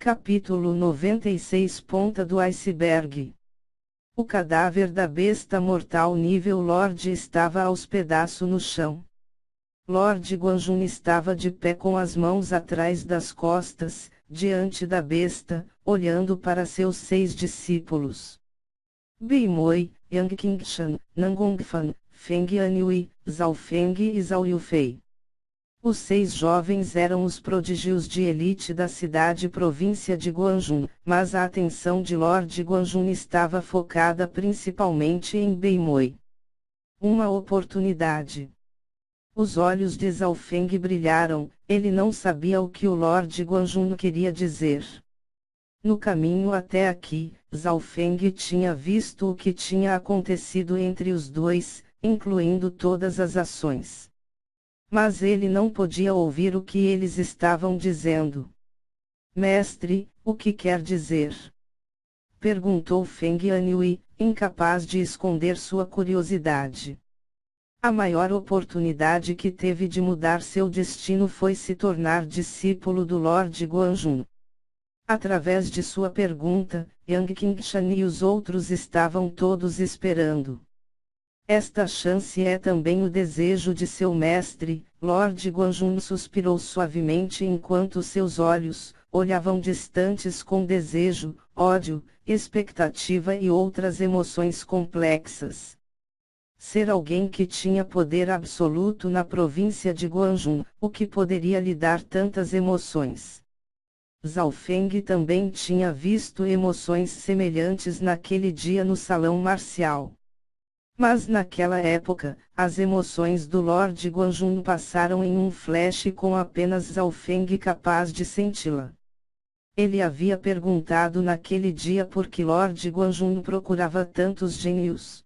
Capítulo 96. Ponta do iceberg. O cadáver da besta mortal nível Lorde estava aos pedaços no chão. Lord Guanjun estava de pé com as mãos atrás das costas, diante da besta, olhando para seus 6 discípulos. Beimoi, Yang Qingshan, Nangongfan, Feng Anhui, Zhao Feng e Zhao Yufei. Os 6 jovens eram os prodígios de elite da cidade-província de Guanjun, mas a atenção de Lord Guanjun estava focada principalmente em Beimoi. Uma oportunidade. Os olhos de Zhao Feng brilharam, ele não sabia o que o Lord Guanjun queria dizer. No caminho até aqui, Zhao Feng tinha visto o que tinha acontecido entre os dois, incluindo todas as ações. Mas ele não podia ouvir o que eles estavam dizendo. Mestre, o que quer dizer? Perguntou Feng Anhui, incapaz de esconder sua curiosidade. A maior oportunidade que teve de mudar seu destino foi se tornar discípulo do Lord Guanjun. Através de sua pergunta, Yang Qingshan e os outros estavam todos esperando. Esta chance é também o desejo de seu mestre. Lord Guanjun suspirou suavemente enquanto seus olhos olhavam distantes com desejo, ódio, expectativa e outras emoções complexas. Ser alguém que tinha poder absoluto na província de Guanjun, o que poderia lhe dar tantas emoções? Zhao Feng também tinha visto emoções semelhantes naquele dia no salão marcial. Mas naquela época, as emoções do Lord Guanjun passaram em um flash com apenas Zhao Feng capaz de senti-la. Ele havia perguntado naquele dia por que Lord Guanjun procurava tantos gênios.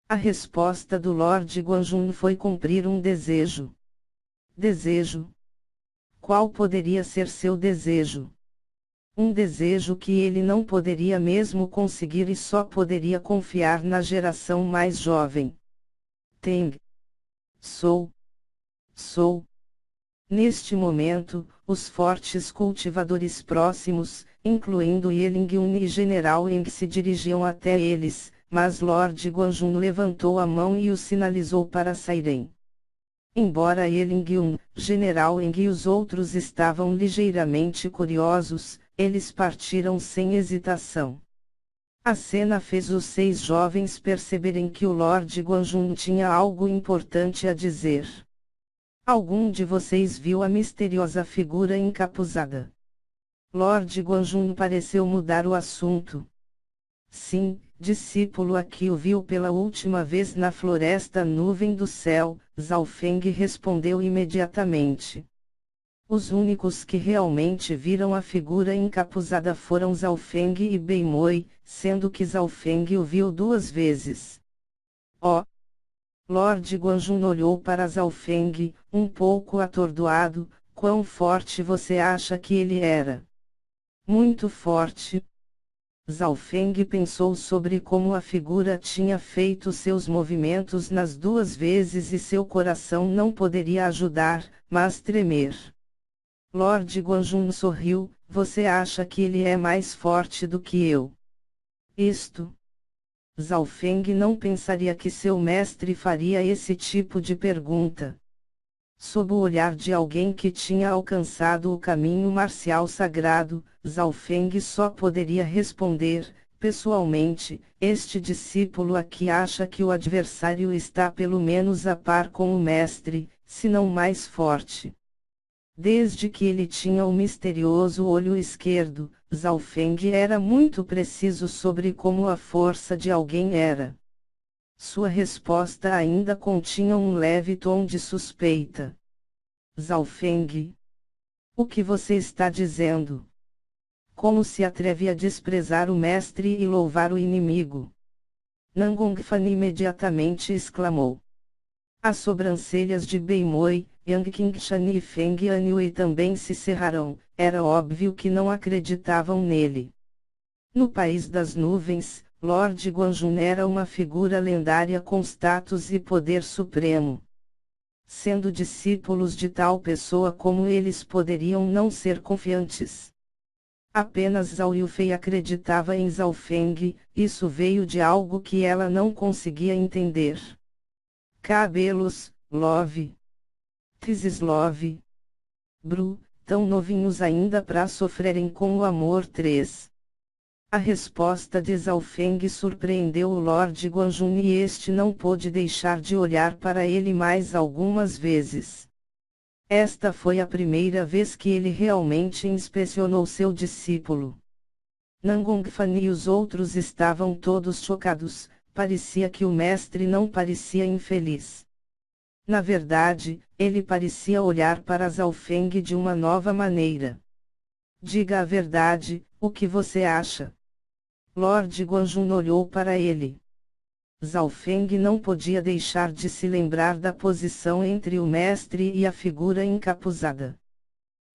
A resposta do Lord Guanjun foi cumprir um desejo. Desejo? Qual poderia ser seu desejo? Um desejo que ele não poderia mesmo conseguir e só poderia confiar na geração mais jovem. Teng. Sou. Neste momento, os fortes cultivadores próximos, incluindo Yelingyun e General Eng se dirigiam até eles, mas Lord Guanjun levantou a mão e o sinalizou para saírem. Embora Yelingyun, General Eng e os outros estavam ligeiramente curiosos, eles partiram sem hesitação. A cena fez os 6 jovens perceberem que o Lord Guanjun tinha algo importante a dizer. Algum de vocês viu a misteriosa figura encapuzada? Lord Guanjun pareceu mudar o assunto. Sim, discípulo aqui o viu pela última vez na floresta nuvem do céu, Zhao Feng respondeu imediatamente. Os únicos que realmente viram a figura encapuzada foram Zhao Feng e Beimoi, sendo que Zhao Feng o viu 2 vezes. Oh! Lord Guanjun olhou para Zhao Feng, um pouco atordoado. Quão forte você acha que ele era? Muito forte. Zhao Feng pensou sobre como a figura tinha feito seus movimentos nas 2 vezes e seu coração não poderia ajudar, mas tremer. Lord Guanjun sorriu. Você acha que ele é mais forte do que eu? Isto? Zhao Feng não pensaria que seu mestre faria esse tipo de pergunta. Sob o olhar de alguém que tinha alcançado o caminho marcial sagrado, Zhao Feng só poderia responder, pessoalmente, este discípulo aqui acha que o adversário está pelo menos a par com o mestre, se não mais forte. Desde que ele tinha o misterioso olho esquerdo, Zhao Feng era muito preciso sobre como a força de alguém era. Sua resposta ainda continha um leve tom de suspeita. Zhao Feng. O que você está dizendo? Como se atreve a desprezar o mestre e louvar o inimigo? Nangongfan imediatamente exclamou. As sobrancelhas de Beimoi, Yang Qingshan e Feng Anhui também se cerraram. Era óbvio que não acreditavam nele. No país das nuvens, Lord Guanjun era uma figura lendária com status e poder supremo. Sendo discípulos de tal pessoa como eles poderiam não ser confiantes? Apenas Zhao Yufei acreditava em Zhao Feng, isso veio de algo que ela não conseguia entender. Cabelos, Love. This Love. Bru, tão novinhos ainda pra sofrerem com o amor 3. A resposta de Zhao Feng surpreendeu o Lord Guanjun e este não pôde deixar de olhar para ele mais algumas vezes. Esta foi a primeira vez que ele realmente inspecionou seu discípulo. Nangongfan e os outros estavam todos chocados, parecia que o mestre não parecia infeliz. Na verdade, ele parecia olhar para Zhao Feng de uma nova maneira. Diga a verdade, o que você acha? Lord Guanjun olhou para ele. Zhao Feng não podia deixar de se lembrar da posição entre o mestre e a figura encapuzada.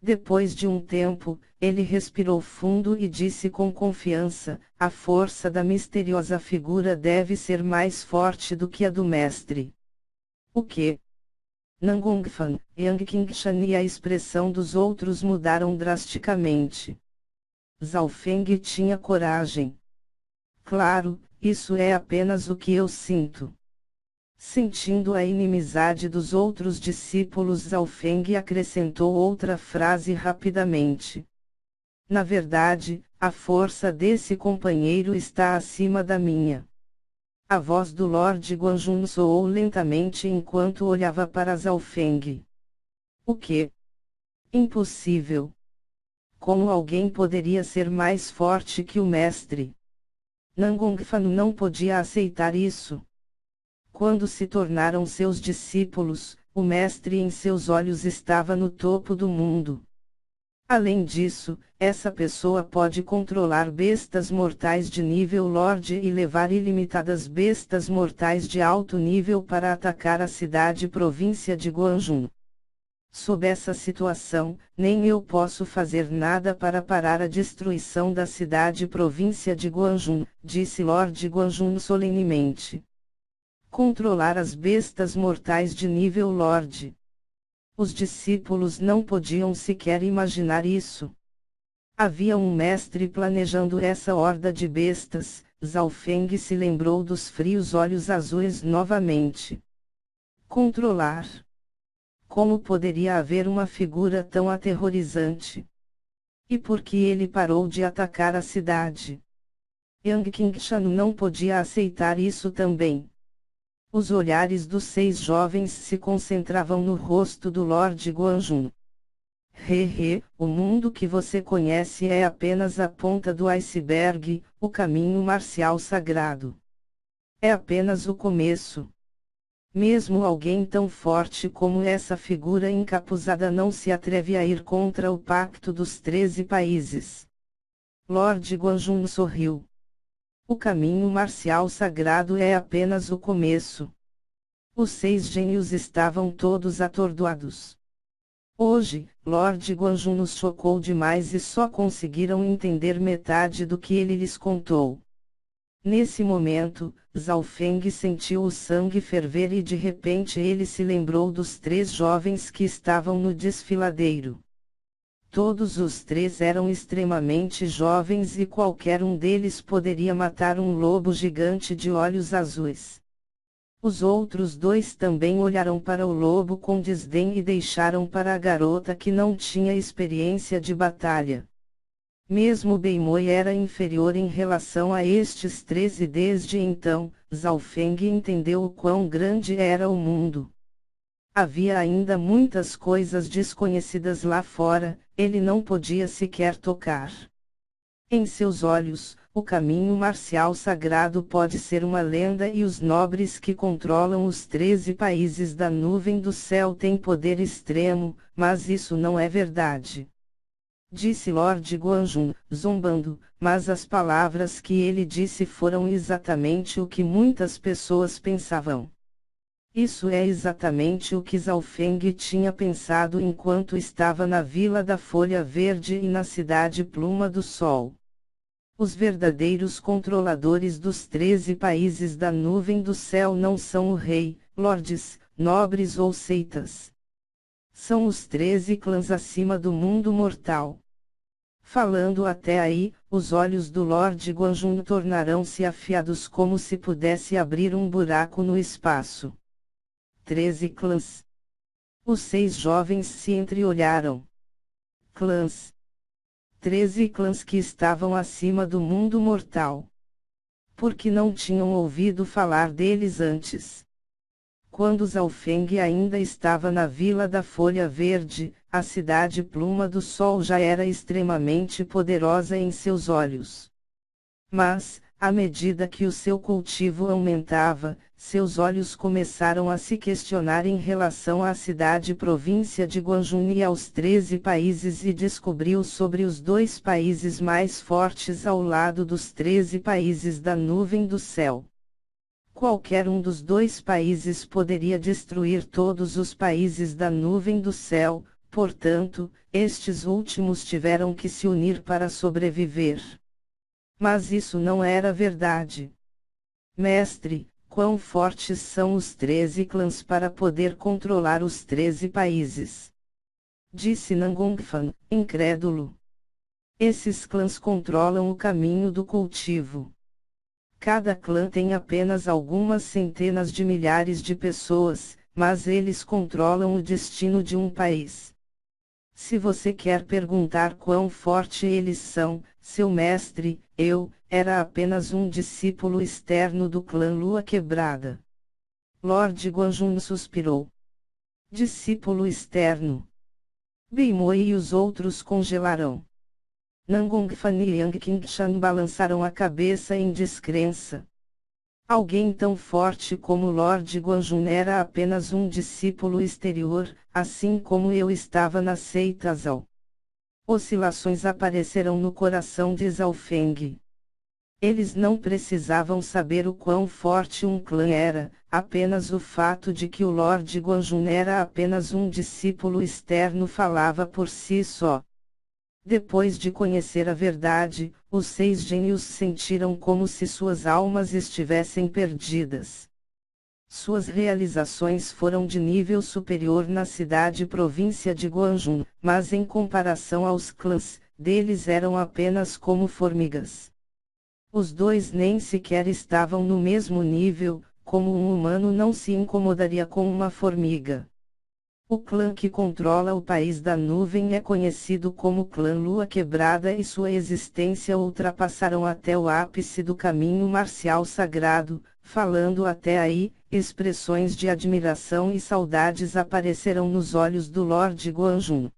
Depois de um tempo, ele respirou fundo e disse com confiança: a força da misteriosa figura deve ser mais forte do que a do mestre. O que? Nangongfan, Yang Qingshan e a expressão dos outros mudaram drasticamente. Zhao Feng tinha coragem. Claro, isso é apenas o que eu sinto. Sentindo a inimizade dos outros discípulos, Zhao Feng acrescentou outra frase rapidamente. Na verdade, a força desse companheiro está acima da minha. A voz do Lord Guanjun soou lentamente enquanto olhava para Zhao Feng. O que? Impossível. Como alguém poderia ser mais forte que o mestre? Nangongfan não podia aceitar isso. Quando se tornaram seus discípulos, o mestre em seus olhos estava no topo do mundo. Além disso, essa pessoa pode controlar bestas mortais de nível Lorde e levar ilimitadas bestas mortais de alto nível para atacar a cidade-província de Guanjun. Sob essa situação, nem eu posso fazer nada para parar a destruição da cidade-província de Guanjun, disse Lord Guanjun solenemente. Controlar as bestas mortais de nível Lorde. Os discípulos não podiam sequer imaginar isso. Havia um mestre planejando essa horda de bestas. Zhao Feng se lembrou dos frios olhos azuis novamente. Controlar. Como poderia haver uma figura tão aterrorizante? E por que ele parou de atacar a cidade? Yang Qingshan não podia aceitar isso também. Os olhares dos 6 jovens se concentravam no rosto do Lord Guanjun. O mundo que você conhece é apenas a ponta do iceberg, o caminho marcial sagrado. É apenas o começo. Mesmo alguém tão forte como essa figura encapuzada não se atreve a ir contra o pacto dos 13 países. Lord Guanjun sorriu. O caminho marcial sagrado é apenas o começo. Os 6 gênios estavam todos atordoados. Hoje, Lord Guanjun nos chocou demais e só conseguiram entender metade do que ele lhes contou. Nesse momento, Zhao Feng sentiu o sangue ferver e de repente ele se lembrou dos 3 jovens que estavam no desfiladeiro. Todos os 3 eram extremamente jovens e qualquer um deles poderia matar um lobo gigante de olhos azuis. Os outros 2 também olharam para o lobo com desdém e deixaram para a garota que não tinha experiência de batalha. Mesmo Beimoi era inferior em relação a estes 3 e desde então, Zhao Feng entendeu o quão grande era o mundo. Havia ainda muitas coisas desconhecidas lá fora, ele não podia sequer tocar. Em seus olhos, o caminho marcial sagrado pode ser uma lenda e os nobres que controlam os 13 países da nuvem do céu têm poder extremo, mas isso não é verdade. Disse Lord Guanjun, zombando, mas as palavras que ele disse foram exatamente o que muitas pessoas pensavam. Isso é exatamente o que Zhao Feng tinha pensado enquanto estava na Vila da Folha Verde e na cidade Pluma do Sol. Os verdadeiros controladores dos 13 países da nuvem do céu não são o rei, lordes, nobres ou seitas. São os 13 clãs acima do mundo mortal. Falando até aí, os olhos do Lord Guanjun tornarão-se afiados como se pudesse abrir um buraco no espaço. 13 clãs. Os 6 jovens se entreolharam. Clãs. 13 clãs que estavam acima do mundo mortal. Porque não tinham ouvido falar deles antes. Quando Zhao Feng ainda estava na Vila da Folha Verde, a cidade Pluma do Sol já era extremamente poderosa em seus olhos. Mas, à medida que o seu cultivo aumentava, seus olhos começaram a se questionar em relação à cidade-província de Guanjun e aos 13 países e descobriu sobre os 2 países mais fortes ao lado dos 13 países da nuvem do céu. Qualquer um dos 2 países poderia destruir todos os países da nuvem do céu, portanto, estes últimos tiveram que se unir para sobreviver. Mas isso não era verdade. Mestre, quão fortes são os 13 clãs para poder controlar os 13 países? Disse Nangongfan, incrédulo. Esses clãs controlam o caminho do cultivo. Cada clã tem apenas algumas centenas de milhares de pessoas, mas eles controlam o destino de um país. Se você quer perguntar quão forte eles são, seu mestre, eu, era apenas um discípulo externo do clã Lua Quebrada. Lord Guanjun suspirou. Discípulo externo. Beimoi e os outros congelarão. Nangongfan e Yang Qingshan balançaram a cabeça em descrença. Alguém tão forte como Lord Guanjun era apenas um discípulo exterior, assim como eu estava na seita Zhao. Oscilações apareceram no coração de Zhao Feng. Eles não precisavam saber o quão forte um clã era, apenas o fato de que o Lord Guanjun era apenas um discípulo externo falava por si só. Depois de conhecer a verdade, os 6 gênios sentiram como se suas almas estivessem perdidas. Suas realizações foram de nível superior na cidade-província de Guanjun, mas em comparação aos clãs, deles eram apenas como formigas. Os 2 nem sequer estavam no mesmo nível, como um humano não se incomodaria com uma formiga. O clã que controla o país da nuvem é conhecido como clã Lua Quebrada e sua existência ultrapassaram até o ápice do caminho marcial sagrado. Falando até aí, expressões de admiração e saudades apareceram nos olhos do Lord Guanjun.